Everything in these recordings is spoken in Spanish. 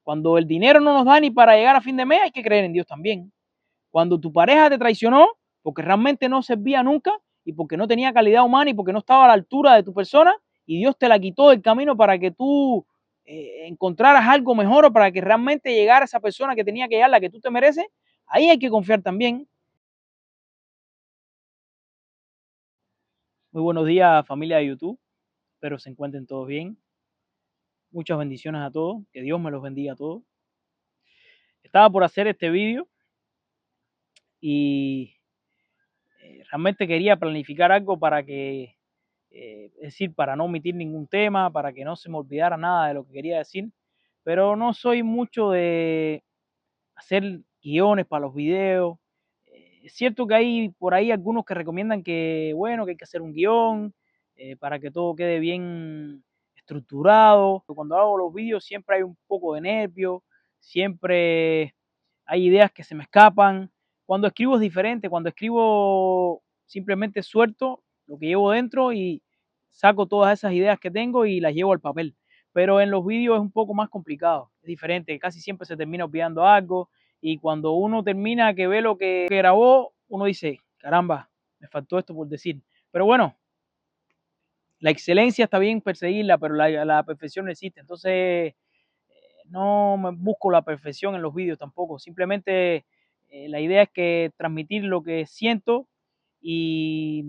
Cuando el dinero no nos da ni para llegar a fin de mes, hay que creer en Dios también. Cuando tu pareja te traicionó, porque realmente no servía nunca y porque no tenía calidad humana y porque no estaba a la altura de tu persona y Dios te la quitó del camino para que tú encontraras algo mejor o para que realmente llegara esa persona que tenía que llegar, la que tú te mereces, ahí hay que confiar también. Muy buenos días, familia de YouTube. Espero se encuentren todos bien. Muchas bendiciones a todos. Que Dios me los bendiga a todos. Estaba por hacer este vídeo y realmente quería planificar algo para que, es decir, para no omitir ningún tema, para que no se me olvidara nada de lo que quería decir, pero no soy mucho de hacer guiones para los videos. Es cierto que hay por ahí algunos que recomiendan que, bueno, que hay que hacer un guión para que todo quede bien estructurado. Cuando hago los vídeos siempre hay un poco de nervio, siempre hay ideas que se me escapan. Cuando escribo es diferente, cuando escribo simplemente suelto lo que llevo dentro y saco todas esas ideas que tengo y las llevo al papel. Pero en los vídeos es un poco más complicado, es diferente, casi siempre se termina olvidando algo y cuando uno termina que ve lo que grabó, uno dice, caramba, me faltó esto por decir. Pero bueno, la excelencia está bien perseguirla, pero la perfección no existe. Entonces, no me busco la perfección en los vídeos tampoco. Simplemente la idea es que transmitir lo que siento y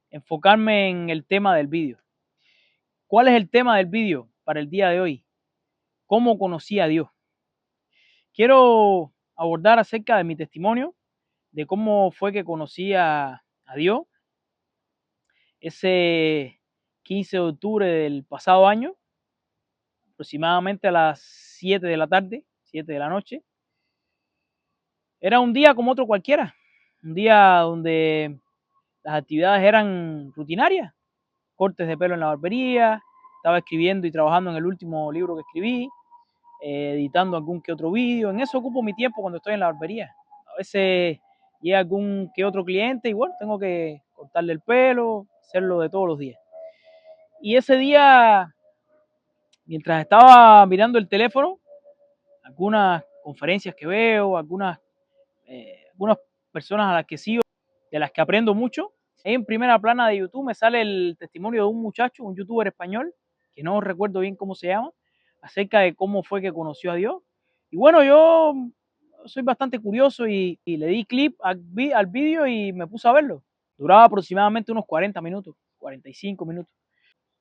enfocarme en el tema del vídeo. ¿Cuál es el tema del vídeo para el día de hoy? ¿Cómo conocí a Dios? Quiero abordar acerca de mi testimonio, de cómo fue que conocí a Dios ese 15 de octubre del pasado año, aproximadamente a las 7 de la tarde, 7 de la noche. Era un día como otro cualquiera, un día donde las actividades eran rutinarias, cortes de pelo en la barbería, estaba escribiendo y trabajando en el último libro que escribí, editando algún que otro vídeo, en eso ocupo mi tiempo cuando estoy en la barbería. A veces llega algún que otro cliente y bueno, tengo que cortarle el pelo, hacerlo de todos los días. Y ese día, mientras estaba mirando el teléfono, algunas conferencias que veo, algunas personas a las que sigo, de las que aprendo mucho. En primera plana de YouTube me sale el testimonio de un muchacho, un youtuber español, que no recuerdo bien cómo se llama, acerca de cómo fue que conoció a Dios. Y bueno, yo soy bastante curioso y le di clip al vídeo y me puse a verlo. Duraba aproximadamente unos 40 minutos, 45 minutos.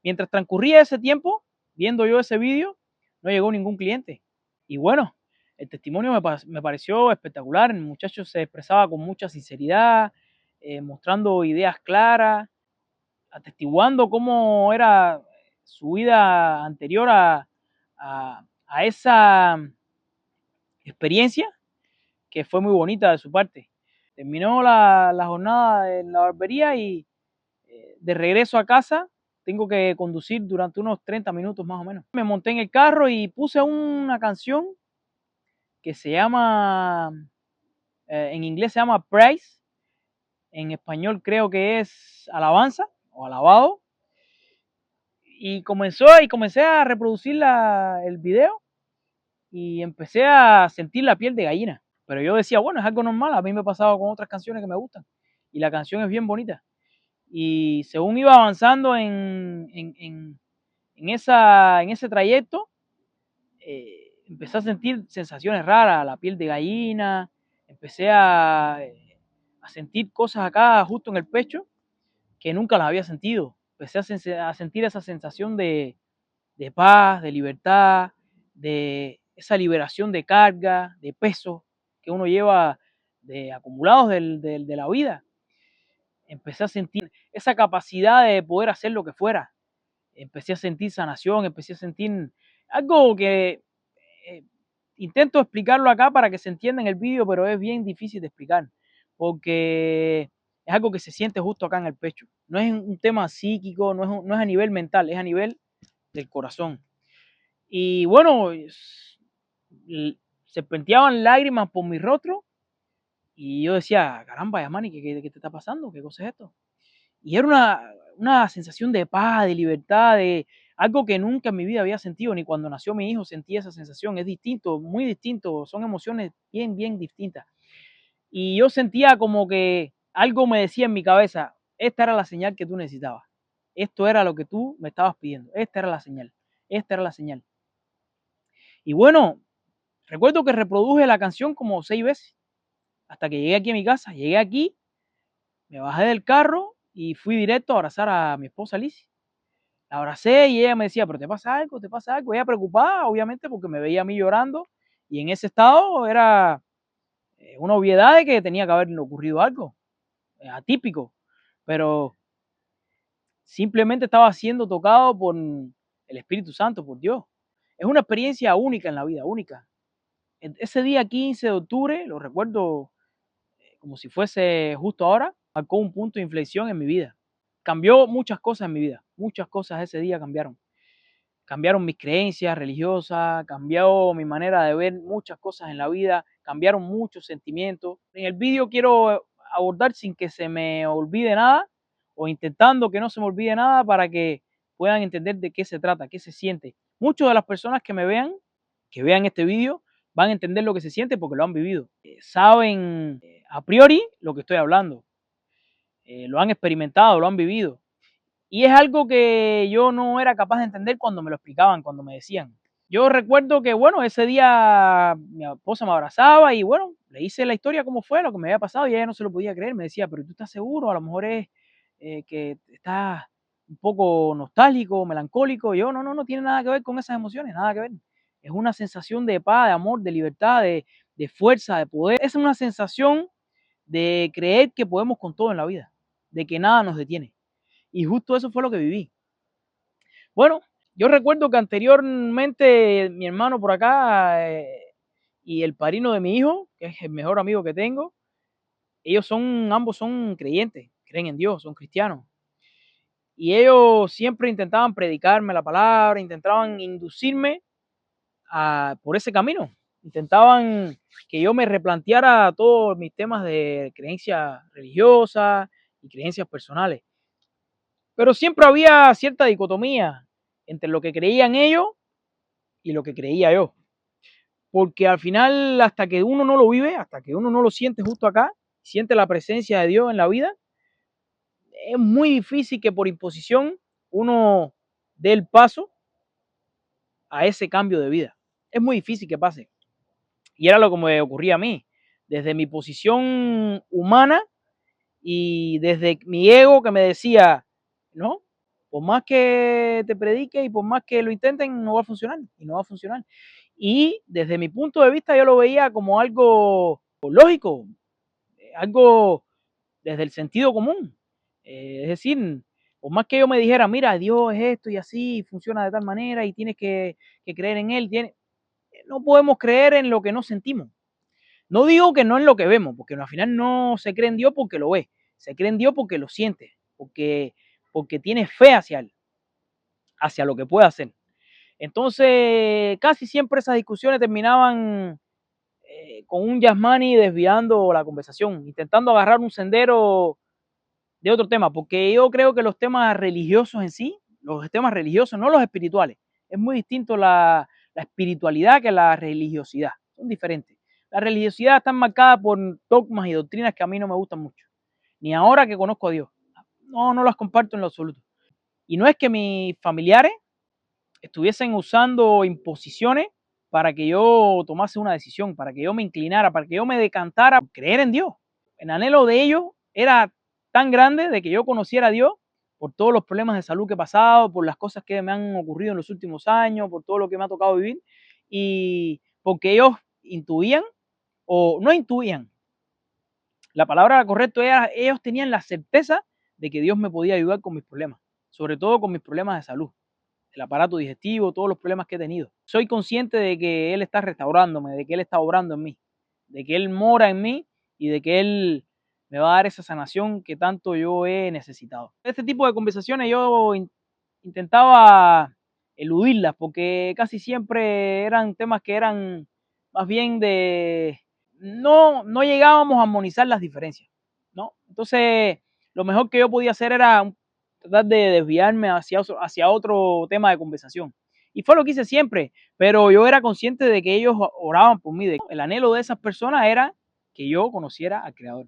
Mientras transcurría ese tiempo, viendo yo ese vídeo, no llegó ningún cliente. Y bueno, el testimonio me pareció espectacular. El muchacho se expresaba con mucha sinceridad, mostrando ideas claras, atestiguando cómo era su vida anterior a esa experiencia, que fue muy bonita de su parte. Terminó la jornada en la barbería y de regreso a casa tengo que conducir durante unos 30 minutos más o menos. Me monté en el carro y puse una canción que se llama, en inglés se llama Praise, en español creo que es alabanza o alabado. Y comencé a reproducir el video y empecé a sentir la piel de gallina. Pero yo decía, bueno, es algo normal, a mí me ha pasado con otras canciones que me gustan. Y la canción es bien bonita. Y según iba avanzando en ese trayecto, empecé a sentir sensaciones raras, la piel de gallina, empecé a sentir cosas acá justo en el pecho que nunca las había sentido. Empecé a sentir esa sensación de paz, de libertad, de esa liberación de carga, de peso que uno lleva acumulados de la vida. Empecé a sentir esa capacidad de poder hacer lo que fuera. Empecé a sentir sanación, empecé a sentir algo que eh, intento explicarlo acá para que se entienda en el vídeo, pero es bien difícil de explicar, porque es algo que se siente justo acá en el pecho. No es un tema psíquico, no es a nivel mental, es a nivel del corazón. Y bueno, se penteaban lágrimas por mi rostro y yo decía, caramba, Yamani, ¿qué te está pasando? ¿Qué cosa es esto? Y era una sensación de paz, de libertad, de Algo que nunca en mi vida había sentido, ni cuando nació mi hijo sentí esa sensación. Es distinto, muy distinto, son emociones bien, bien distintas. Y yo sentía como que algo me decía en mi cabeza, esta era la señal que tú necesitabas. Esto era lo que tú me estabas pidiendo. Esta era la señal. Esta era la señal. Y bueno, recuerdo que reproduje la canción como 6 veces hasta que llegué aquí a mi casa. Llegué aquí, me bajé del carro y fui directo a abrazar a mi esposa Liz. La abracé y ella me decía, pero ¿te pasa algo? ¿Te pasa algo? Ella preocupada, obviamente, porque me veía a mí llorando y en ese estado era una obviedad de que tenía que haber ocurrido algo atípico, pero simplemente estaba siendo tocado por el Espíritu Santo, por Dios. Es una experiencia única en la vida, única. Ese día 15 de octubre, lo recuerdo como si fuese justo ahora, marcó un punto de inflexión en mi vida. Cambió muchas cosas en mi vida, muchas cosas ese día cambiaron. Cambiaron mis creencias religiosas, cambió mi manera de ver muchas cosas en la vida, cambiaron muchos sentimientos. En el vídeo quiero abordar sin que se me olvide nada o intentando que no se me olvide nada para que puedan entender de qué se trata, qué se siente. Muchas de las personas que vean este vídeo, van a entender lo que se siente porque lo han vivido. Saben a priori lo que estoy hablando. Lo han experimentado, lo han vivido. Y es algo que yo no era capaz de entender cuando me lo explicaban, cuando me decían. Yo recuerdo que, bueno, ese día mi esposa me abrazaba y, bueno, le hice la historia cómo fue, lo que me había pasado y ella no se lo podía creer. Me decía, pero ¿tú estás seguro? A lo mejor es que estás un poco nostálgico, melancólico. Yo, no, no tiene nada que ver con esas emociones, nada que ver. Es una sensación de paz, de amor, de libertad, de fuerza, de poder. Es una sensación de creer que podemos con todo en la vida, de que nada nos detiene. Y justo eso fue lo que viví. Bueno, yo recuerdo que anteriormente mi hermano por acá y el padrino de mi hijo, que es el mejor amigo que tengo, ambos son creyentes, creen en Dios, son cristianos. Y ellos siempre intentaban predicarme la palabra, intentaban inducirme por ese camino. Intentaban que yo me replanteara todos mis temas de creencias religiosas y creencias personales. Pero siempre había cierta dicotomía entre lo que creían ellos y lo que creía yo. Porque al final, hasta que uno no lo vive, hasta que uno no lo siente justo acá, siente la presencia de Dios en la vida, es muy difícil que por imposición uno dé el paso a ese cambio de vida. Es muy difícil que pase. Y era lo que me ocurría a mí. Desde mi posición humana y desde mi ego que me decía, no, por más que te predique y por más que lo intenten, no va a funcionar y no va a funcionar. Y desde mi punto de vista yo lo veía como algo lógico, algo desde el sentido común. Es decir, por más que yo me dijera, mira, Dios es esto y así, funciona de tal manera y tienes que creer en Él, no podemos creer en lo que no sentimos. No digo que no en lo que vemos, porque al final no se cree en Dios porque lo ve, se cree en Dios porque lo siente, porque tiene fe hacia Él, hacia lo que puede hacer. Entonces, casi siempre esas discusiones terminaban con un Yasmani desviando la conversación, intentando agarrar un sendero de otro tema, porque yo creo que los temas religiosos en sí, los temas religiosos, no los espirituales, es muy distinto la espiritualidad que la religiosidad, son diferentes. La religiosidad está marcada por dogmas y doctrinas que a mí no me gustan mucho, ni ahora que conozco a Dios. No las comparto en lo absoluto. Y no es que mis familiares estuviesen usando imposiciones para que yo tomase una decisión, para que yo me inclinara, para que yo me decantara a creer en Dios. El anhelo de ellos era tan grande de que yo conociera a Dios por todos los problemas de salud que he pasado, por las cosas que me han ocurrido en los últimos años, por todo lo que me ha tocado vivir, y porque ellos intuían, o no intuían, la palabra correcta era, ellos tenían la certeza de que Dios me podía ayudar con mis problemas, sobre todo con mis problemas de salud, el aparato digestivo, todos los problemas que he tenido. Soy consciente de que Él está restaurándome, de que Él está obrando en mí, de que Él mora en mí y de que Él me va a dar esa sanación que tanto yo he necesitado. Este tipo de conversaciones yo intentaba eludirlas porque casi siempre eran temas que eran más bien de... No llegábamos a armonizar las diferencias, ¿no? Entonces, lo mejor que yo podía hacer era tratar de desviarme hacia otro tema de conversación. Y fue lo que hice siempre, pero yo era consciente de que ellos oraban por mí. El anhelo de esas personas era que yo conociera al Creador.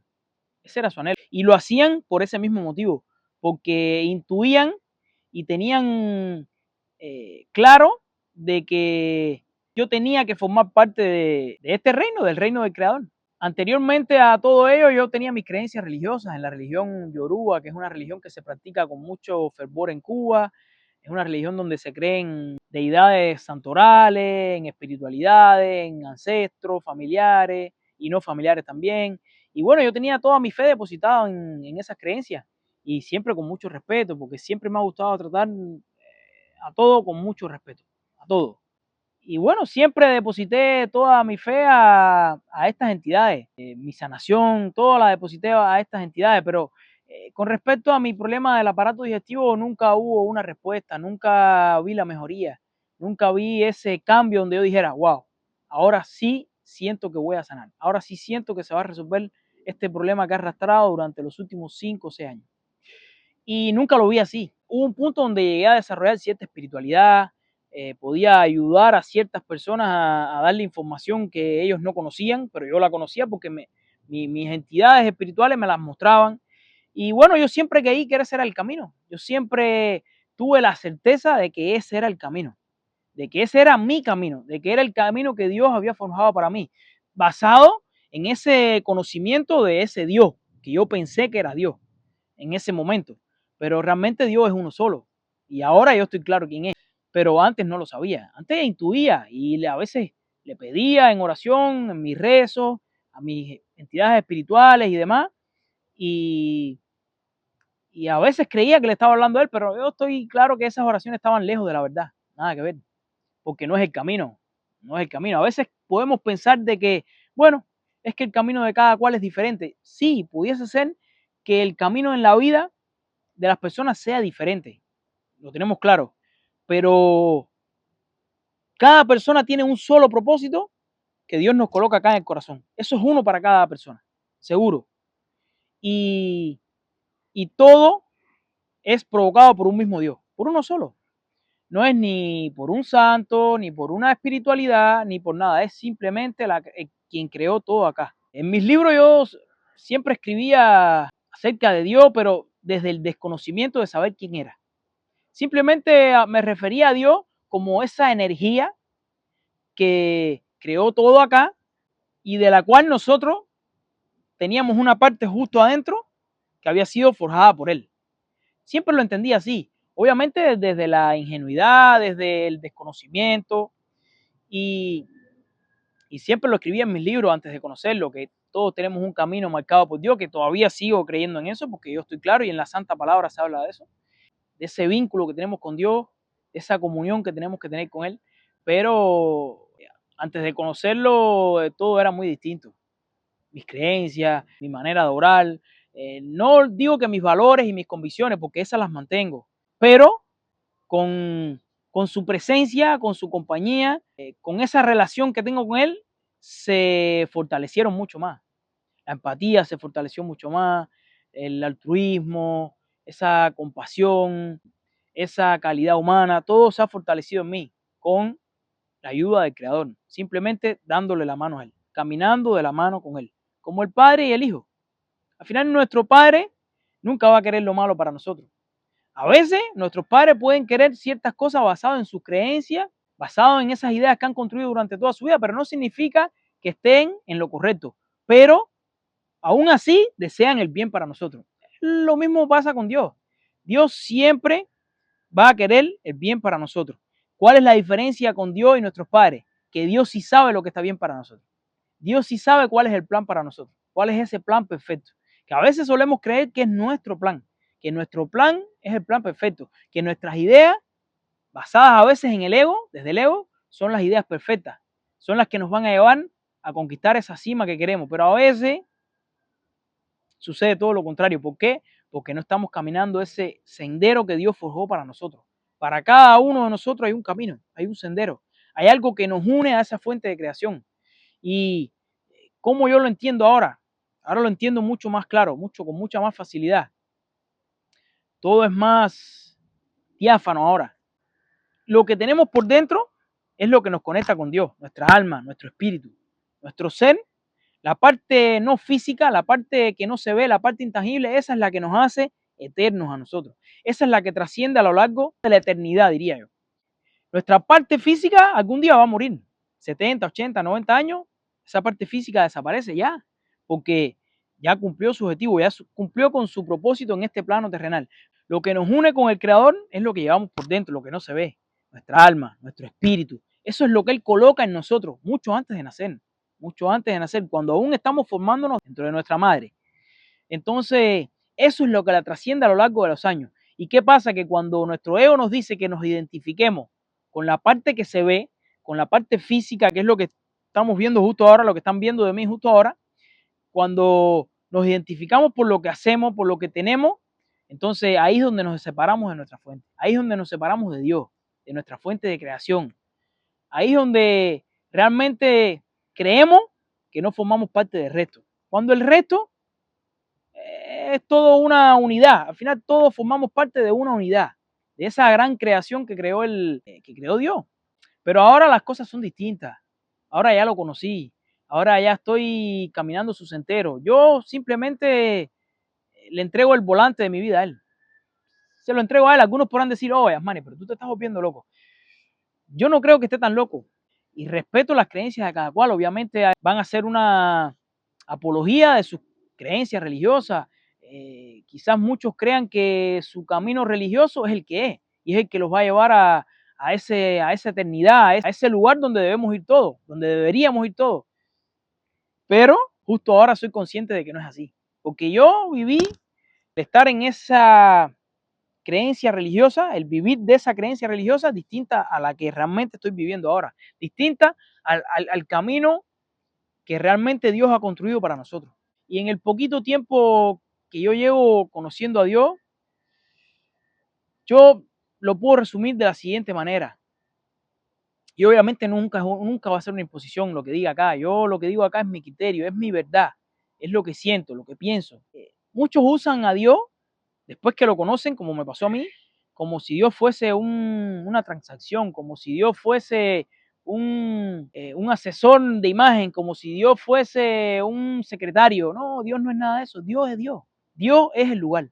Ese era su anhelo. Y lo hacían por ese mismo motivo, porque intuían y tenían claro de que yo tenía que formar parte de este reino, del reino del Creador. Anteriormente a todo ello, yo tenía mis creencias religiosas en la religión yoruba, que es una religión que se practica con mucho fervor en Cuba. Es una religión donde se creen deidades santorales, en espiritualidades, en ancestros, familiares y no familiares también. Y bueno, yo tenía toda mi fe depositada en esas creencias y siempre con mucho respeto, porque siempre me ha gustado tratar a todo con mucho respeto, a todo. Y bueno, siempre deposité toda mi fe a estas entidades, mi sanación, toda la deposité a estas entidades, pero con respecto a mi problema del aparato digestivo, nunca hubo una respuesta, nunca vi la mejoría, nunca vi ese cambio donde yo dijera, wow, ahora sí siento que voy a sanar, ahora sí siento que se va a resolver este problema que he arrastrado durante los últimos 5 o 6 años. Y nunca lo vi así. Hubo un punto donde llegué a desarrollar cierta espiritualidad, podía ayudar a ciertas personas a darle información que ellos no conocían, pero yo la conocía porque mis entidades espirituales me las mostraban. Y bueno, yo siempre creí que ese era el camino. Yo siempre tuve la certeza de que ese era el camino, de que ese era mi camino, de que era el camino que Dios había forjado para mí, basado en ese conocimiento de ese Dios, que yo pensé que era Dios en ese momento. Pero realmente Dios es uno solo. Y ahora yo estoy claro quién es. Pero antes no lo sabía. Antes intuía y a veces le pedía en oración, en mis rezos, a mis entidades espirituales y demás. Y, y a veces creía que le estaba hablando a él, pero yo estoy claro que esas oraciones estaban lejos de la verdad. Nada que ver. Porque no es el camino. No es el camino. A veces podemos pensar de que, bueno, es que el camino de cada cual es diferente. Sí, pudiese ser que el camino en la vida de las personas sea diferente, lo tenemos claro, pero cada persona tiene un solo propósito que Dios nos coloca acá en el corazón. Eso es uno para cada persona, seguro. Y, y todo es provocado por un mismo Dios, por uno solo. No es ni por un santo, ni por una espiritualidad, ni por nada. Es simplemente quien creó todo acá. En mis libros yo siempre escribía acerca de Dios, pero desde el desconocimiento de saber quién era. Simplemente me refería a Dios como esa energía que creó todo acá y de la cual nosotros teníamos una parte justo adentro que había sido forjada por Él. Siempre lo entendí así, obviamente desde la ingenuidad, desde el desconocimiento y, y siempre lo escribía en mis libros antes de conocerlo, que todos tenemos un camino marcado por Dios, que todavía sigo creyendo en eso porque yo estoy claro y en la Santa Palabra se habla de eso, de ese vínculo que tenemos con Dios, de esa comunión que tenemos que tener con Él, pero antes de conocerlo todo era muy distinto. Mis creencias, mi manera de orar, no digo que mis valores y mis convicciones, porque esas las mantengo, pero con, con su presencia, con su compañía, con esa relación que tengo con Él, se fortalecieron mucho más. La empatía se fortaleció mucho más, el altruismo, esa compasión, esa calidad humana, todo se ha fortalecido en mí con la ayuda del Creador, simplemente dándole la mano a Él, caminando de la mano con Él, como el Padre y el Hijo. Al final nuestro Padre nunca va a querer lo malo para nosotros. A veces nuestros padres pueden querer ciertas cosas basadas en sus creencias, basadas en esas ideas que han construido durante toda su vida, pero no significa que estén en lo correcto. Pero aún así desean el bien para nosotros. Lo mismo pasa con Dios. Dios siempre va a querer el bien para nosotros. ¿Cuál es la diferencia con Dios y nuestros padres? Que Dios sí sabe lo que está bien para nosotros. Dios sí sabe cuál es el plan para nosotros, cuál es ese plan perfecto. Que a veces solemos creer que es nuestro plan, que nuestro plan es el plan perfecto, que nuestras ideas, basadas a veces en el ego, desde el ego, son las ideas perfectas, son las que nos van a llevar a conquistar esa cima que queremos, pero a veces sucede todo lo contrario. ¿Por qué? Porque no estamos caminando ese sendero que Dios forjó para nosotros. Para cada uno de nosotros hay un camino, hay un sendero, hay algo que nos une a esa fuente de creación. Y ¿cómo yo lo entiendo ahora? Ahora lo entiendo mucho más claro, con mucha más facilidad. todo es más diáfano ahora. Lo que tenemos por dentro es lo que nos conecta con Dios, nuestra alma, nuestro espíritu, nuestro ser. La parte no física, la parte que no se ve, la parte intangible, esa es la que nos hace eternos a nosotros. Esa es la que trasciende a lo largo de la eternidad, diría yo. Nuestra parte física algún día va a morir. 70, 80, 90 años, esa parte física desaparece ya, porque ya cumplió su objetivo, ya cumplió con su propósito en este plano terrenal. Lo que nos une con el Creador es lo que llevamos por dentro, lo que no se ve, nuestra alma, nuestro espíritu. Eso es lo que Él coloca en nosotros, mucho antes de nacer, cuando aún estamos formándonos dentro de nuestra madre. Entonces, eso es lo que la trasciende a lo largo de los años. ¿Y qué pasa? Que cuando nuestro ego nos dice que nos identifiquemos con la parte que se ve, con la parte física, que es lo que estamos viendo justo ahora, lo que están viendo de mí justo ahora, cuando nos identificamos por lo que hacemos, por lo que tenemos, entonces ahí es donde nos separamos de nuestra fuente, ahí es donde nos separamos de Dios, de nuestra fuente de creación, ahí es donde realmente creemos que no formamos parte del resto, cuando el resto es todo una unidad, al final todos formamos parte de una unidad, de esa gran creación que creó Dios. Pero ahora las cosas son distintas. Ahora ya lo conocí. Ahora ya estoy caminando su sendero. Yo simplemente le entrego el volante de mi vida a él. Se lo entrego a él. Algunos podrán decir, oh, Yasmani, pero tú te estás volviendo loco. Yo no creo que esté tan loco. Y respeto las creencias de cada cual. Obviamente van a hacer una apología de sus creencias religiosas. Quizás muchos crean que su camino religioso es el que es. Y es el que los va a llevar a esa eternidad, a ese lugar donde debemos ir todos, donde deberíamos ir todos. Pero justo ahora soy consciente de que no es así. Porque yo viví de estar en esa creencia religiosa, el vivir de esa creencia religiosa distinta a la que realmente estoy viviendo ahora, distinta al camino que realmente Dios ha construido para nosotros. Y en el poquito tiempo que yo llevo conociendo a Dios, yo lo puedo resumir de la siguiente manera. Y obviamente nunca va a ser una imposición lo que diga acá. Yo lo que digo acá es mi criterio, es mi verdad, es lo que siento, lo que pienso. Muchos usan a Dios, después que lo conocen, como me pasó a mí, como si Dios fuese una transacción, como si Dios fuese un asesor de imagen, como si Dios fuese un secretario. No, Dios no es nada de eso. Dios es Dios. Dios es el lugar.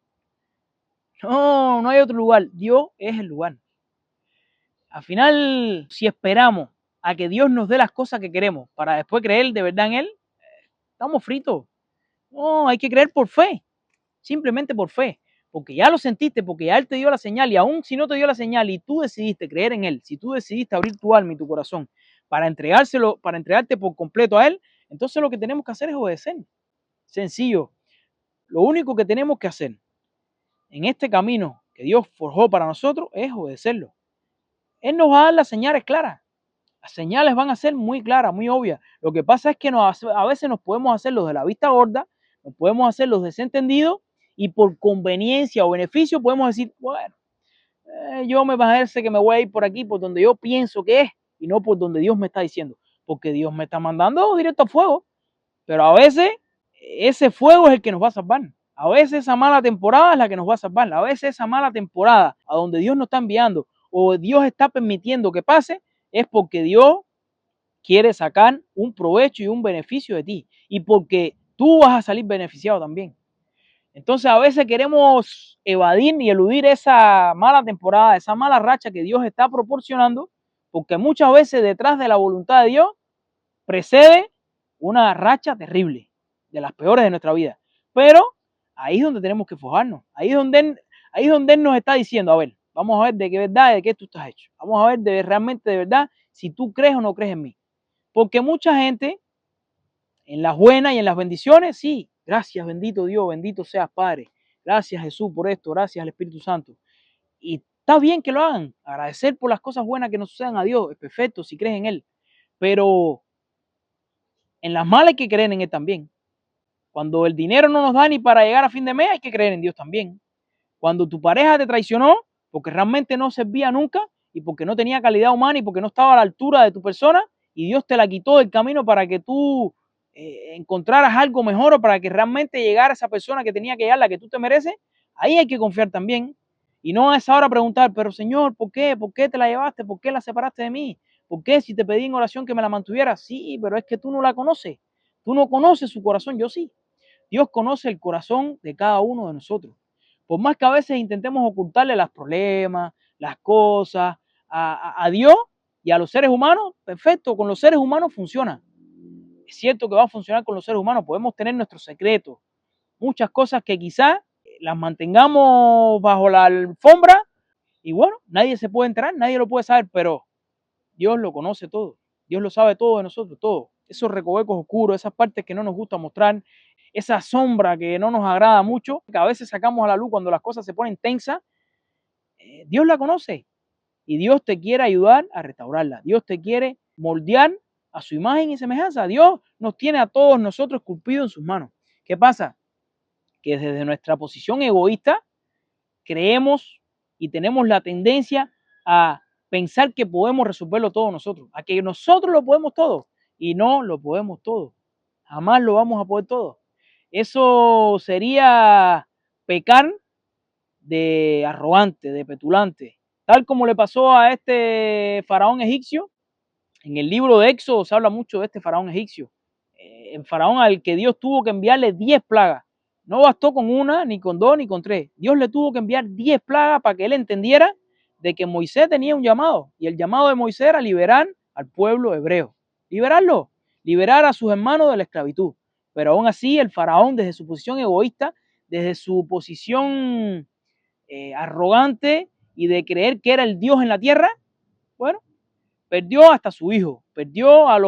No hay otro lugar. Dios es el lugar. Al final, si esperamos a que Dios nos dé las cosas que queremos para después creer de verdad en Él, estamos fritos. No, hay que creer por fe, simplemente por fe, porque ya lo sentiste, porque ya Él te dio la señal, y aún si no te dio la señal y tú decidiste creer en Él, si tú decidiste abrir tu alma y tu corazón para entregárselo, para entregarte por completo a Él, entonces lo que tenemos que hacer es obedecer. Sencillo. Lo único que tenemos que hacer en este camino que Dios forjó para nosotros es obedecerlo. Él nos va a dar las señales claras. Las señales van a ser muy claras, muy obvias. Lo que pasa es que a veces nos podemos hacer los de la vista gorda, nos podemos hacer los desentendidos y por conveniencia o beneficio podemos decir, bueno, yo me parece que me voy a ir por aquí, por donde yo pienso que es y no por donde Dios me está diciendo, porque Dios me está mandando directo a fuego. Pero a veces ese fuego es el que nos va a salvar. A veces esa mala temporada es la que nos va a salvar. A veces esa mala temporada a donde Dios nos está enviando o Dios está permitiendo que pase es porque Dios quiere sacar un provecho y un beneficio de ti y porque tú vas a salir beneficiado también. Entonces a veces queremos evadir y eludir esa mala temporada, esa mala racha que Dios está proporcionando, porque muchas veces detrás de la voluntad de Dios precede una racha terrible, de las peores de nuestra vida. Pero ahí es donde tenemos que forjarnos, ahí es donde Él nos está diciendo, a ver, vamos a ver de qué verdad, de qué tú estás hecho. Vamos a ver realmente de verdad si tú crees o no crees en mí. Porque mucha gente, en las buenas y en las bendiciones, sí, gracias bendito Dios, bendito seas Padre. Gracias Jesús por esto, gracias al Espíritu Santo. Y está bien que lo hagan, agradecer por las cosas buenas que nos sucedan a Dios, es perfecto si crees en Él. Pero en las malas hay que creer en Él también. Cuando el dinero no nos da ni para llegar a fin de mes, hay que creer en Dios también. Cuando tu pareja te traicionó, porque realmente no servía nunca y porque no tenía calidad humana y porque no estaba a la altura de tu persona y Dios te la quitó del camino para que tú encontraras algo mejor o para que realmente llegara esa persona que tenía que llegar, la que tú te mereces, ahí hay que confiar también. Y no a esa hora preguntar, pero Señor, ¿por qué? ¿Por qué te la llevaste? ¿Por qué la separaste de mí? ¿Por qué si te pedí en oración que me la mantuviera? Sí, pero es que tú no la conoces. Tú no conoces su corazón, yo sí. Dios conoce el corazón de cada uno de nosotros. Por más que a veces intentemos ocultarle los problemas, las cosas a Dios y a los seres humanos, perfecto, con los seres humanos funciona. Es cierto que va a funcionar con los seres humanos, podemos tener nuestros secretos, muchas cosas que quizás las mantengamos bajo la alfombra y bueno, nadie se puede enterar, nadie lo puede saber, pero Dios lo conoce todo. Dios lo sabe todo de nosotros, todo. Esos recovecos oscuros, esas partes que no nos gusta mostrar, esa sombra que no nos agrada mucho, que a veces sacamos a la luz cuando las cosas se ponen tensas, Dios la conoce y Dios te quiere ayudar a restaurarla. Dios te quiere moldear a su imagen y semejanza. Dios nos tiene a todos nosotros esculpidos en sus manos. ¿Qué pasa? Que desde nuestra posición egoísta creemos y tenemos la tendencia a pensar que podemos resolverlo todo nosotros, a que nosotros lo podemos todo y no lo podemos todo. Jamás lo vamos a poder todo. Eso sería pecar de arrogante, de petulante, tal como le pasó a este faraón egipcio. En el libro de Éxodo se habla mucho de este faraón egipcio, el faraón al que Dios tuvo que enviarle 10 plagas. No bastó con una, ni con dos, ni con tres. Dios le tuvo que enviar 10 plagas para que él entendiera de que Moisés tenía un llamado. Y el llamado de Moisés era liberar al pueblo hebreo. Liberarlo. Liberar a sus hermanos de la esclavitud. Pero aún así, el faraón, desde su posición egoísta, desde su posición arrogante y de creer que era el Dios en la tierra, bueno, perdió hasta su hijo, perdió a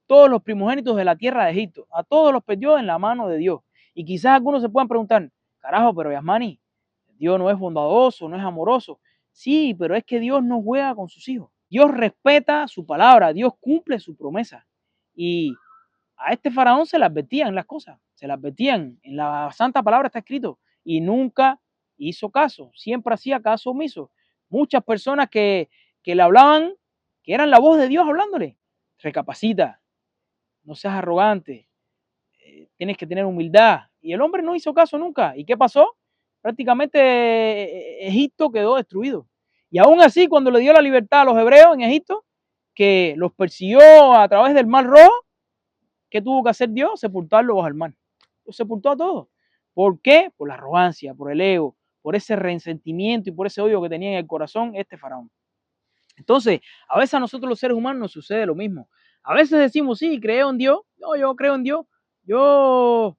todos los primogénitos de la tierra de Egipto, a todos los perdió en la mano de Dios. Y quizás algunos se puedan preguntar, carajo, pero Yasmani, Dios no es bondadoso, no es amoroso. Sí, pero es que Dios no juega con sus hijos. Dios respeta su palabra, Dios cumple su promesa. Y a este faraón se le advertían las cosas, se le advertían. En la santa palabra está escrito y nunca hizo caso, siempre hacía caso omiso. Muchas personas que le hablaban, que eran la voz de Dios hablándole. Recapacita, no seas arrogante, tienes que tener humildad. Y el hombre no hizo caso nunca. ¿Y qué pasó? Prácticamente Egipto quedó destruido. Y aún así, cuando le dio la libertad a los hebreos en Egipto, que los persiguió a través del Mar Rojo, ¿qué tuvo que hacer Dios? Sepultarlos bajo el mar. Los sepultó a todos. ¿Por qué? Por la arrogancia, por el ego, por ese resentimiento y por ese odio que tenía en el corazón este faraón. Entonces, a veces a nosotros los seres humanos nos sucede lo mismo. A veces decimos, sí, creo en Dios. No, yo creo en Dios. Yo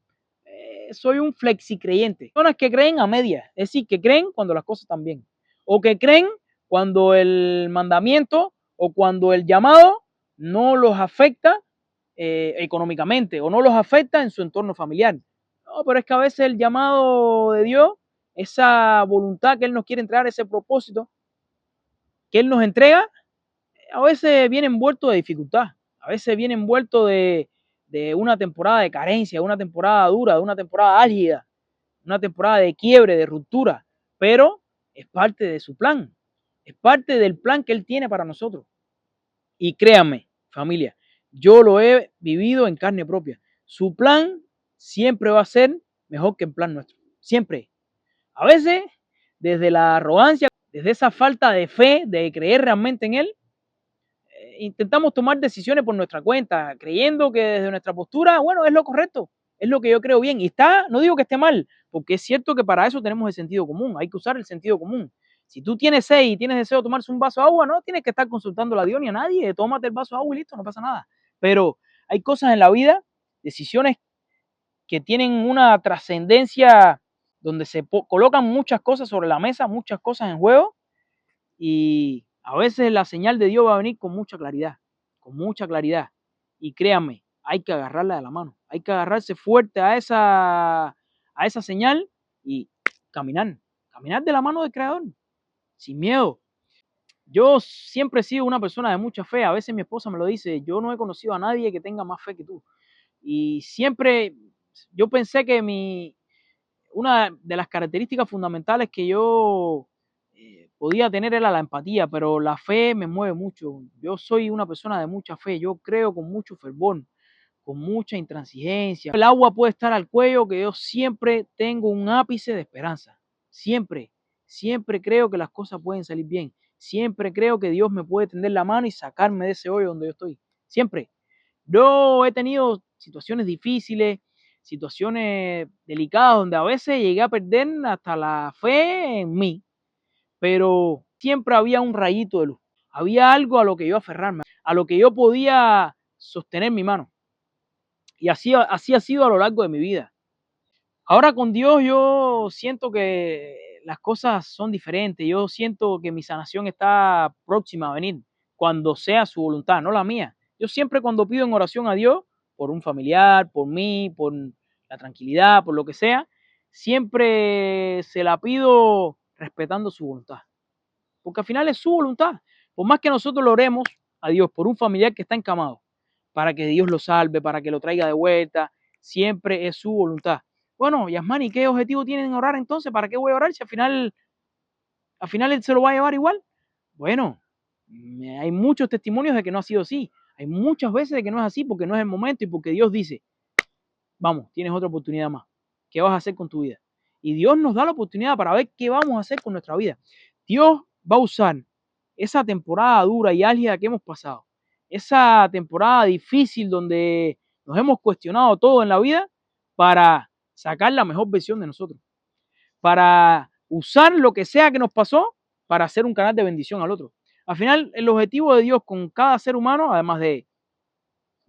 soy un flexicreyente. Personas que creen a medias, es decir, que creen cuando las cosas están bien. O que creen cuando el mandamiento o cuando el llamado no los afecta económicamente o no los afecta en su entorno familiar. No, pero es que a veces el llamado de Dios, esa voluntad que Él nos quiere entregar, ese propósito que Él nos entrega, a veces viene envuelto de dificultad, a veces viene envuelto de una temporada de carencia, de una temporada dura, de una temporada álgida, una temporada de quiebre, de ruptura, pero es parte de su plan, es parte del plan que Él tiene para nosotros. Y créanme, familia, yo lo he vivido en carne propia. Su plan siempre va a ser mejor que el plan nuestro, siempre. A veces, desde la arrogancia, desde esa falta de fe, de creer realmente en Él, intentamos tomar decisiones por nuestra cuenta, creyendo que desde nuestra postura, bueno, es lo correcto, es lo que yo creo bien. Y está, no digo que esté mal, porque es cierto que para eso tenemos el sentido común, hay que usar el sentido común. Si tú tienes sed y tienes deseo de tomarse un vaso de agua, no tienes que estar consultando a Dios ni a nadie, tómate el vaso de agua y listo, no pasa nada. Pero hay cosas en la vida, decisiones que tienen una trascendencia donde se colocan muchas cosas sobre la mesa, muchas cosas en juego, y a veces la señal de Dios va a venir con mucha claridad, con mucha claridad. Y créanme, hay que agarrarla de la mano, hay que agarrarse fuerte a esa señal y caminar, caminar de la mano del Creador, sin miedo. Yo siempre he sido una persona de mucha fe, a veces mi esposa me lo dice, yo no he conocido a nadie que tenga más fe que tú. Y siempre yo pensé que una de las características fundamentales que yo podía tener era la empatía, pero la fe me mueve mucho. Yo soy una persona de mucha fe, yo creo con mucho fervor, con mucha intransigencia. El agua puede estar al cuello, que yo siempre tengo un ápice de esperanza, siempre, siempre creo que las cosas pueden salir bien. Siempre creo que Dios me puede tender la mano y sacarme de ese hoyo donde yo estoy. Siempre. Yo he tenido situaciones difíciles, situaciones delicadas, donde a veces llegué a perder hasta la fe en mí, pero siempre había un rayito de luz. Había algo a lo que yo aferrarme, a lo que yo podía sostener mi mano. Y así ha sido a lo largo de mi vida. Ahora con Dios yo siento que las cosas son diferentes. Yo siento que mi sanación está próxima a venir cuando sea su voluntad, no la mía. Yo siempre cuando pido en oración a Dios, por un familiar, por mí, por la tranquilidad, por lo que sea, siempre se la pido respetando su voluntad. Porque al final es su voluntad. Por más que nosotros lo oremos a Dios por un familiar que está encamado, para que Dios lo salve, para que lo traiga de vuelta, siempre es su voluntad. Bueno, Yasmani, ¿qué objetivo tienen en orar entonces? ¿Para qué voy a orar si al final él se lo va a llevar igual? Bueno, hay muchos testimonios de que no ha sido así. Hay muchas veces de que no es así porque no es el momento y porque Dios dice, vamos, tienes otra oportunidad más. ¿Qué vas a hacer con tu vida? Y Dios nos da la oportunidad para ver qué vamos a hacer con nuestra vida. Dios va a usar esa temporada dura y álgida que hemos pasado, esa temporada difícil donde nos hemos cuestionado todo en la vida para sacar la mejor versión de nosotros, para usar lo que sea que nos pasó para hacer un canal de bendición al otro. Al final, el objetivo de Dios con cada ser humano, además de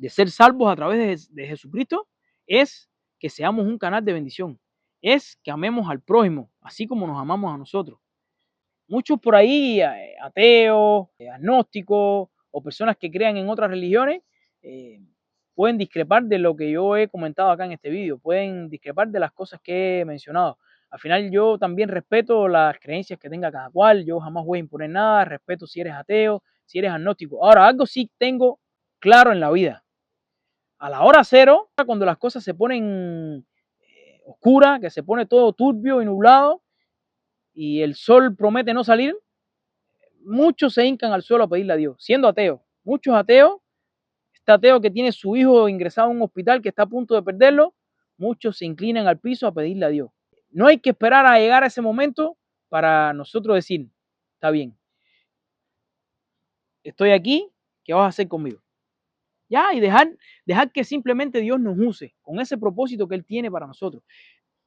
ser salvos a través de Jesucristo, es que seamos un canal de bendición, es que amemos al prójimo, así como nos amamos a nosotros. Muchos por ahí, ateos, agnósticos o personas que crean en otras religiones, pueden discrepar de lo que yo he comentado acá en este vídeo, pueden discrepar de las cosas que he mencionado. Al final yo también respeto las creencias que tenga cada cual, yo jamás voy a imponer nada, respeto si eres ateo, si eres agnóstico. Ahora, algo sí tengo claro en la vida. A la hora cero, cuando las cosas se ponen oscuras, que se pone todo turbio y nublado, y el sol promete no salir, muchos se hincan al suelo a pedirle a Dios, siendo ateos. Muchos ateos, este ateo que tiene su hijo ingresado en un hospital que está a punto de perderlo, muchos se inclinan al piso a pedirle a Dios. No hay que esperar a llegar a ese momento para nosotros decir, está bien, estoy aquí, ¿qué vas a hacer conmigo? Ya, y dejar que simplemente Dios nos use con ese propósito que Él tiene para nosotros.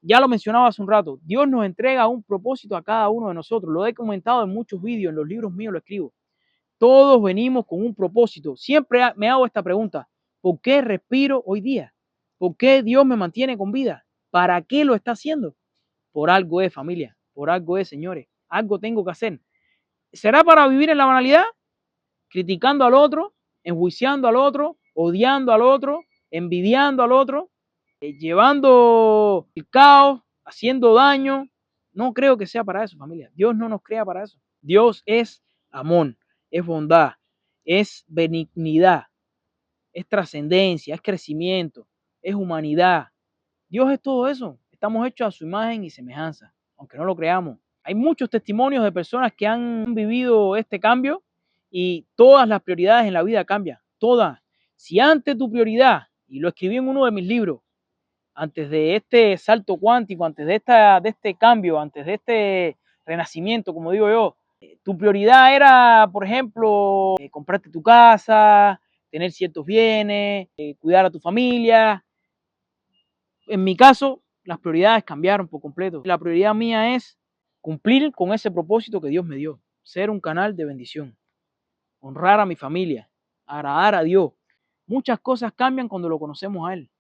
Ya lo mencionaba hace un rato, Dios nos entrega un propósito a cada uno de nosotros. Lo he comentado en muchos vídeos, en los libros míos lo escribo. Todos venimos con un propósito. Siempre me hago esta pregunta, ¿por qué respiro hoy día? ¿Por qué Dios me mantiene con vida? ¿Para qué lo está haciendo? Por algo es, familia, por algo es, señores. Algo tengo que hacer. ¿Será para vivir en la banalidad? Criticando al otro, enjuiciando al otro, odiando al otro, envidiando al otro, llevando el caos, haciendo daño. No creo que sea para eso, familia. Dios no nos crea para eso. Dios es amor, es bondad, es benignidad, es trascendencia, es crecimiento, es humanidad. Dios es todo eso. Estamos hechos a su imagen y semejanza, aunque no lo creamos. Hay muchos testimonios de personas que han vivido este cambio y todas las prioridades en la vida cambian. Todas. Si antes tu prioridad, y lo escribí en uno de mis libros, antes de este salto cuántico, antes de este cambio, antes de este renacimiento, como digo yo, tu prioridad era, por ejemplo, comprarte tu casa, tener ciertos bienes, cuidar a tu familia. En mi caso, las prioridades cambiaron por completo. La prioridad mía es cumplir con ese propósito que Dios me dio, ser un canal de bendición, honrar a mi familia, agradar a Dios. Muchas cosas cambian cuando lo conocemos a Él.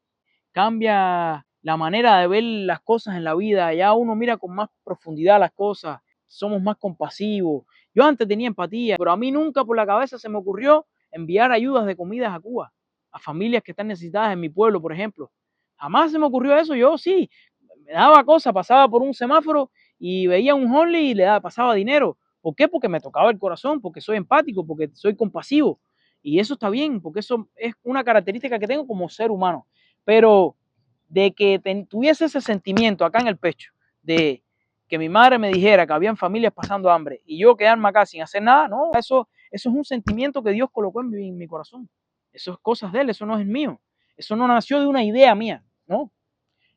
Cambia la manera de ver las cosas en la vida, ya uno mira con más profundidad las cosas, somos más compasivos. Yo antes tenía empatía, pero a mí nunca por la cabeza se me ocurrió enviar ayudas de comidas a Cuba, a familias que están necesitadas en mi pueblo, por ejemplo. Jamás se me ocurrió eso. Yo sí, me daba cosas, pasaba por un semáforo y veía un only y pasaba dinero. ¿Por qué? Porque me tocaba el corazón, porque soy empático, porque soy compasivo. Y eso está bien, porque eso es una característica que tengo como ser humano. Pero de que tuviese ese sentimiento acá en el pecho, de que mi madre me dijera que habían familias pasando hambre y yo quedarme acá sin hacer nada, no, eso es un sentimiento que Dios colocó en mi corazón. Eso es cosas de Él, eso no es mío. Eso no nació de una idea mía, ¿no?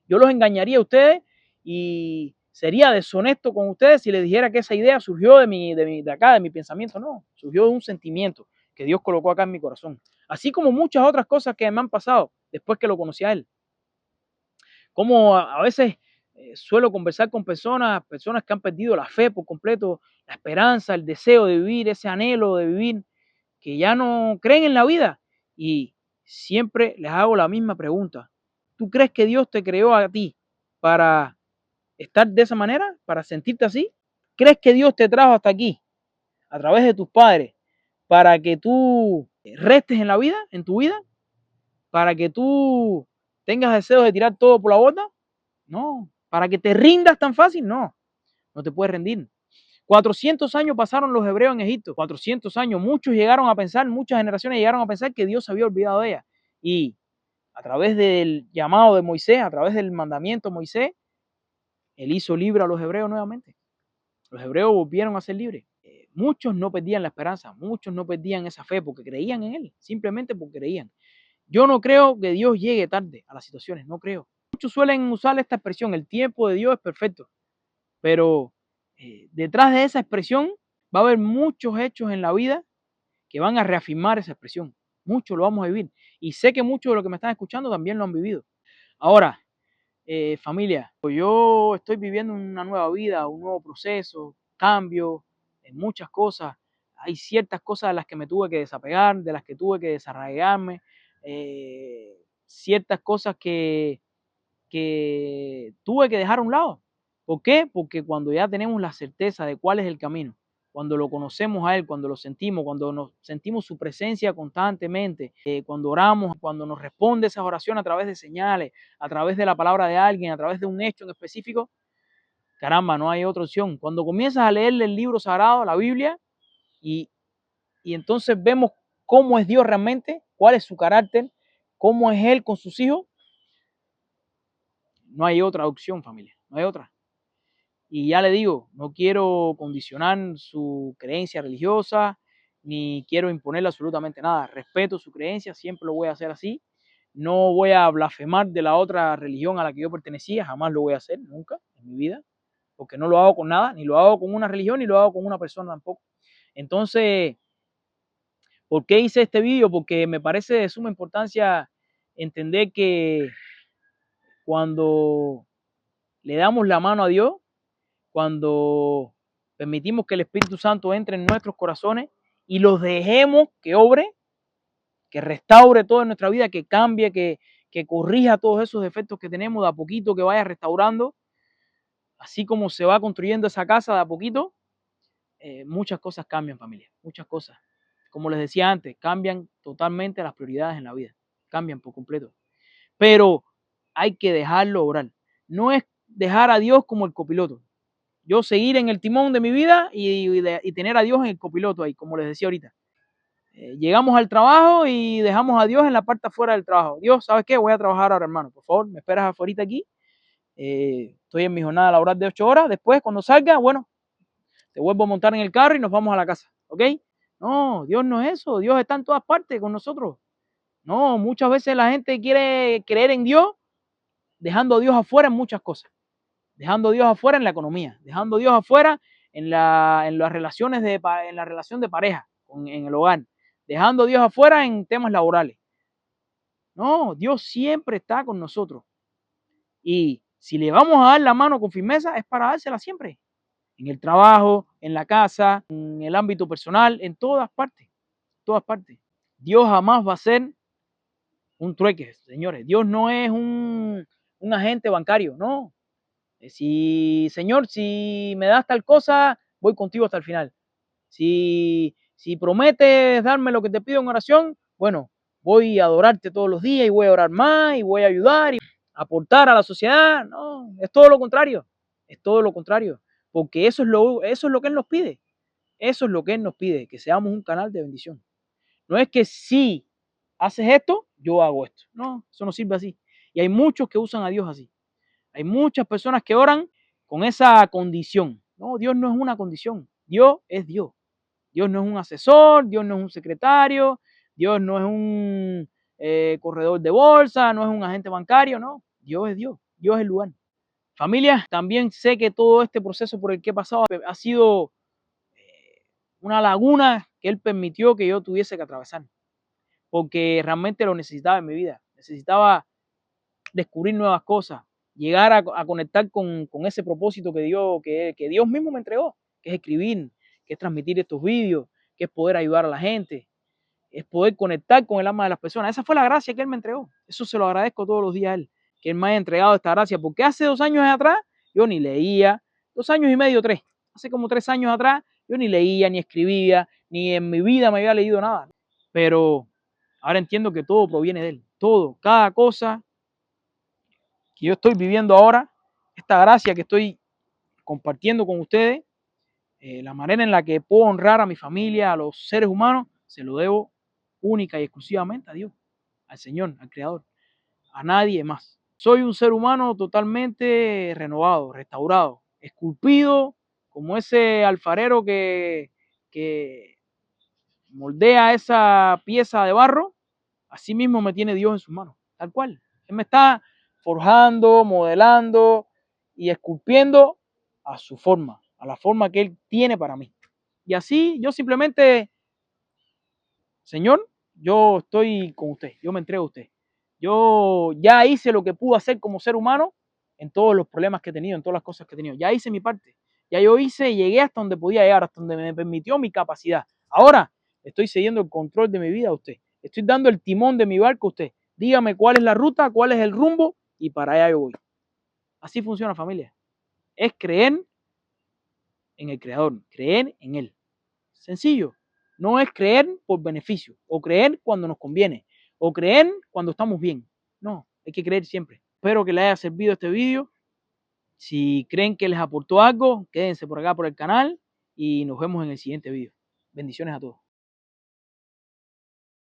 Yo los engañaría a ustedes y sería deshonesto con ustedes si les dijera que esa idea surgió de mi pensamiento. No, surgió de un sentimiento que Dios colocó acá en mi corazón. Así como muchas otras cosas que me han pasado después que lo conocí a Él. Como a veces suelo conversar con personas que han perdido la fe por completo, la esperanza, el deseo de vivir, ese anhelo de vivir, que ya no creen en la vida. Y siempre les hago la misma pregunta. ¿Tú crees que Dios te creó a ti para estar de esa manera, para sentirte así? ¿Crees que Dios te trajo hasta aquí a través de tus padres para que tú restes en la vida, en tu vida? ¿Para que tú tengas deseos de tirar todo por la borda? No. ¿Para que te rindas tan fácil? No. No te puedes rendir. 400 años pasaron los hebreos en Egipto. 400 años. Muchos llegaron a pensar, muchas generaciones llegaron a pensar que Dios se había olvidado de ellas. Y a través del llamado de Moisés, a través del mandamiento de Moisés, Él hizo libre a los hebreos nuevamente. Los hebreos volvieron a ser libres. Muchos no perdían la esperanza, muchos no perdían esa fe porque creían en Él, simplemente porque creían. Yo no creo que Dios llegue tarde a las situaciones, no creo. Muchos suelen usar esta expresión, el tiempo de Dios es perfecto, pero detrás de esa expresión va a haber muchos hechos en la vida que van a reafirmar esa expresión. Muchos lo vamos a vivir y sé que muchos de los que me están escuchando también lo han vivido. Ahora, familia, pues yo estoy viviendo una nueva vida, un nuevo proceso, cambio en muchas cosas. Hay ciertas cosas de las que me tuve que desapegar, de las que tuve que desarraigarme, ciertas cosas que tuve que dejar a un lado. ¿Por qué? Porque cuando ya tenemos la certeza de cuál es el camino, cuando lo conocemos a Él, cuando lo sentimos, cuando nos sentimos su presencia constantemente, cuando oramos, cuando nos responde esa oración a través de señales, a través de la palabra de alguien, a través de un hecho en específico, caramba, no hay otra opción. Cuando comienzas a leer el libro sagrado, la Biblia, y entonces vemos cómo es Dios realmente, cuál es su carácter, cómo es Él con sus hijos, no hay otra opción, familia, no hay otra. Y ya le digo, no quiero condicionar su creencia religiosa, ni quiero imponerle absolutamente nada. Respeto su creencia, siempre lo voy a hacer así. No voy a blasfemar de la otra religión a la que yo pertenecía, jamás lo voy a hacer, nunca en mi vida, porque no lo hago con nada, ni lo hago con una religión, ni lo hago con una persona tampoco. Entonces, ¿por qué hice este vídeo? Porque me parece de suma importancia entender que cuando le damos la mano a Dios, cuando permitimos que el Espíritu Santo entre en nuestros corazones y los dejemos que obre, que restaure toda nuestra vida, que cambie, que corrija todos esos defectos que tenemos de a poquito, que vaya restaurando, así como se va construyendo esa casa de a poquito, muchas cosas cambian, familia, muchas cosas. Como les decía antes, cambian totalmente las prioridades en la vida, cambian por completo. Pero hay que dejarlo obrar. No es dejar a Dios como el copiloto. Yo seguir en el timón de mi vida y tener a Dios en el copiloto ahí, como les decía ahorita. Llegamos al trabajo y dejamos a Dios en la parte afuera del trabajo. Dios, ¿sabes qué? Voy a trabajar ahora, hermano. Por favor, me esperas afuera aquí. Estoy en mi jornada laboral de 8 horas. Después, cuando salga, bueno, te vuelvo a montar en el carro y nos vamos a la casa. ¿Ok? No, Dios no es eso. Dios está en todas partes con nosotros. No, muchas veces la gente quiere creer en Dios dejando a Dios afuera en muchas cosas. Dejando a Dios afuera en la economía, dejando a Dios afuera en las relaciones en la relación de pareja, en el hogar, dejando a Dios afuera en temas laborales. No, Dios siempre está con nosotros. Y si le vamos a dar la mano con firmeza, es para dársela siempre. En el trabajo, en la casa, en el ámbito personal, en todas partes. Todas partes. Dios jamás va a ser un trueque, señores. Dios no es un agente bancario, no. Si, Señor, si me das tal cosa, voy contigo hasta el final. Si prometes darme lo que te pido en oración, bueno, voy a adorarte todos los días y voy a orar más y voy a ayudar y aportar a la sociedad. No, es todo lo contrario. Es todo lo contrario. Porque eso es lo que Él nos pide. Eso es lo que Él nos pide, que seamos un canal de bendición. No es que si haces esto, yo hago esto. No, eso no sirve así. Y hay muchos que usan a Dios así. Hay muchas personas que oran con esa condición. No, Dios no es una condición. Dios es Dios. Dios no es un asesor, Dios no es un secretario, Dios no es un corredor de bolsa, no es un agente bancario, no. Dios es Dios. Dios es el lugar. Familia, también sé que todo este proceso por el que he pasado ha sido una laguna que Él permitió que yo tuviese que atravesar, porque realmente lo necesitaba en mi vida. Necesitaba descubrir nuevas cosas, llegar a conectar con ese propósito que Dios mismo me entregó, que es escribir, que es transmitir estos vídeos, que es poder ayudar a la gente, es poder conectar con el alma de las personas. Esa fue la gracia que Él me entregó. Eso se lo agradezco todos los días a Él, que Él me haya entregado esta gracia, porque hace 2 años atrás yo ni leía, 2 años y medio, 3, hace como 3 años atrás yo ni leía, ni escribía, ni en mi vida me había leído nada. Pero ahora entiendo que todo proviene de Él, todo, cada cosa que yo estoy viviendo ahora, esta gracia que estoy compartiendo con ustedes, la manera en la que puedo honrar a mi familia, a los seres humanos, se lo debo única y exclusivamente a Dios, al Señor, al Creador, a nadie más. Soy un ser humano totalmente renovado, restaurado, esculpido, como ese alfarero que moldea esa pieza de barro. Así mismo me tiene Dios en sus manos, tal cual. Él me está forjando, modelando y esculpiendo a su forma, a la forma que Él tiene para mí. Y así yo simplemente, Señor, yo estoy con usted, yo me entrego a usted. Yo ya hice lo que pude hacer como ser humano en todos los problemas que he tenido, en todas las cosas que he tenido. Ya hice mi parte. Ya yo hice y llegué hasta donde podía llegar, hasta donde me permitió mi capacidad. Ahora estoy cediendo el control de mi vida a usted. Estoy dando el timón de mi barco a usted. Dígame cuál es la ruta, cuál es el rumbo y para allá yo voy. Así funciona, familia. Es creer en el Creador, creer en Él. Sencillo. No es creer por beneficio, o creer cuando nos conviene, o creer cuando estamos bien. No, hay que creer siempre. Espero que les haya servido este vídeo. Si creen que les aportó algo, quédense por acá por el canal y nos vemos en el siguiente vídeo. Bendiciones a todos.